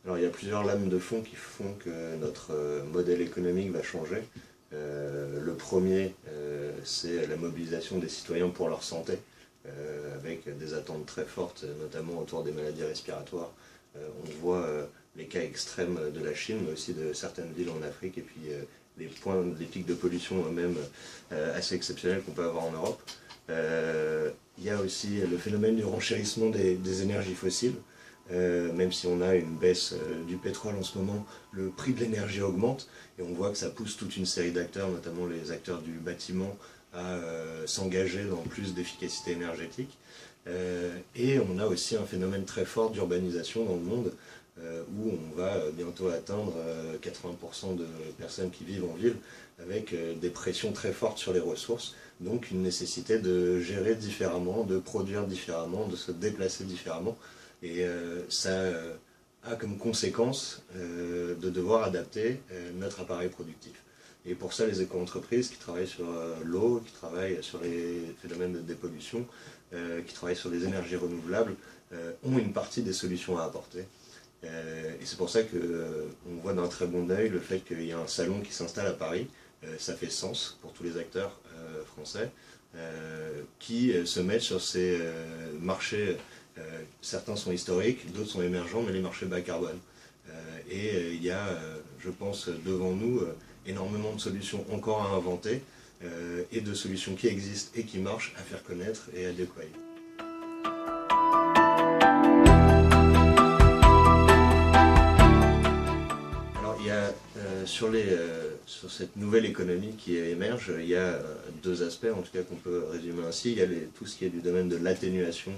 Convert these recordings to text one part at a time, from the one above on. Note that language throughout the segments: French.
Alors il y a plusieurs lames de fond qui font que notre modèle économique va changer. Le premier, c'est la mobilisation des citoyens pour leur santé, avec des attentes très fortes, notamment autour des maladies respiratoires. On voit les cas extrêmes de la Chine, mais aussi de certaines villes en Afrique, et puis les pics de pollution eux-mêmes assez exceptionnels qu'on peut avoir en Europe. Il y a aussi le phénomène du renchérissement des énergies fossiles. Même si on a une baisse du pétrole en ce moment, le prix de l'énergie augmente et on voit que ça pousse toute une série d'acteurs, notamment les acteurs du bâtiment, à s'engager dans plus d'efficacité énergétique. Et on a aussi un phénomène très fort d'urbanisation dans le monde, où on va bientôt atteindre 80% de personnes qui vivent en ville, avec des pressions très fortes sur les ressources, donc une nécessité de gérer différemment, de produire différemment, de se déplacer différemment. Et ça a comme conséquence de devoir adapter notre appareil productif. Et pour ça, les éco-entreprises qui travaillent sur l'eau, qui travaillent sur les phénomènes de dépollution, qui travaillent sur les énergies renouvelables, ont une partie des solutions à apporter. Et c'est pour ça qu'on voit d'un très bon œil le fait qu'il y a un salon qui s'installe à Paris. Ça fait sens pour tous les acteurs français qui se mettent sur ces marchés. Certains sont historiques, d'autres sont émergents, mais les marchés bas carbone. Et il y a, je pense, devant nous énormément de solutions encore à inventer et de solutions qui existent et qui marchent à faire connaître et à déployer. Alors, il y a sur cette nouvelle économie qui émerge, il y a deux aspects, en tout cas qu'on peut résumer ainsi. Il y a tout ce qui est du domaine de l'atténuation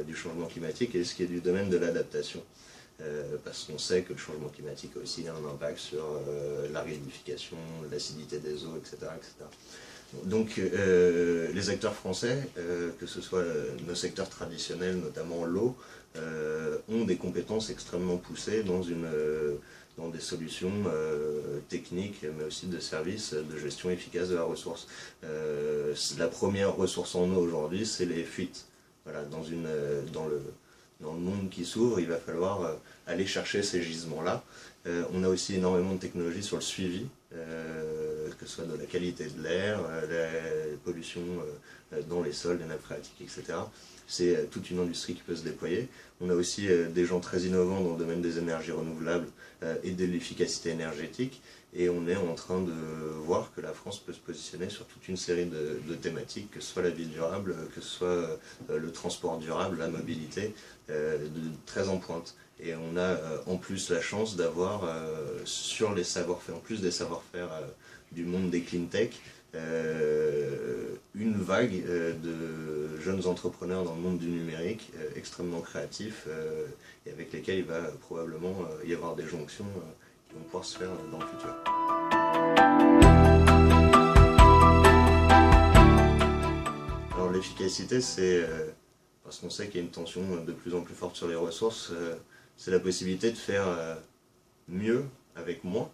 du changement climatique et ce qui est du domaine de l'adaptation. Parce qu'on sait que le changement climatique a aussi un impact sur l'aridification, l'acidité des eaux, etc. etc. Donc les acteurs français, que ce soit nos secteurs traditionnels, notamment l'eau, ont des compétences extrêmement poussées dans des solutions techniques, mais aussi de services de gestion efficace de la ressource. La première ressource en eau aujourd'hui, c'est les fuites. Voilà, dans le monde qui s'ouvre, il va falloir aller chercher ces gisements-là. On a aussi énormément de technologies sur le suivi, que ce soit de la qualité de l'air, la pollution dans les sols, les nappes phréatiques, etc. C'est toute une industrie qui peut se déployer. On a aussi des gens très innovants dans le domaine des énergies renouvelables et de l'efficacité énergétique. Et on est en train de voir que la France peut se positionner sur toute une série de thématiques, que ce soit la ville durable, que ce soit le transport durable, la mobilité, très en pointe. Et on a en plus la chance d'avoir sur les savoir-faire, en plus des savoir-faire du monde des clean tech, une vague de jeunes entrepreneurs dans le monde du numérique extrêmement créatifs et avec lesquels il va probablement y avoir des jonctions qui vont pouvoir se faire dans le futur. Alors l'efficacité, c'est parce qu'on sait qu'il y a une tension de plus en plus forte sur les ressources, c'est la possibilité de faire mieux avec moins.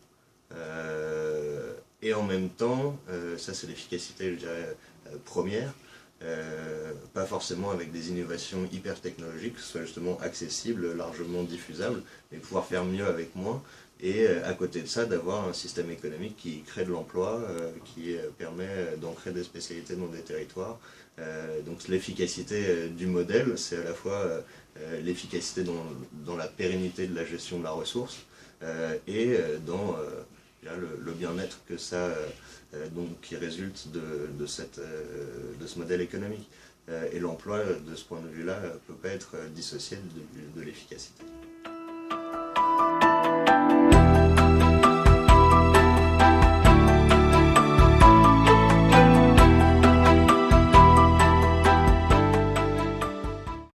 Et en même temps, ça c'est l'efficacité, je dirais, première, pas forcément avec des innovations hyper technologiques, que ce soit justement accessible, largement diffusable, mais pouvoir faire mieux avec moins. Et à côté de ça, d'avoir un système économique qui crée de l'emploi, qui permet d'ancrer des spécialités dans des territoires. Donc l'efficacité du modèle, c'est à la fois l'efficacité dans la pérennité de la gestion de la ressource et dans le bien-être que ça donc, qui résulte de ce modèle économique. Et l'emploi, de ce point de vue-là, ne peut pas être dissocié de l'efficacité.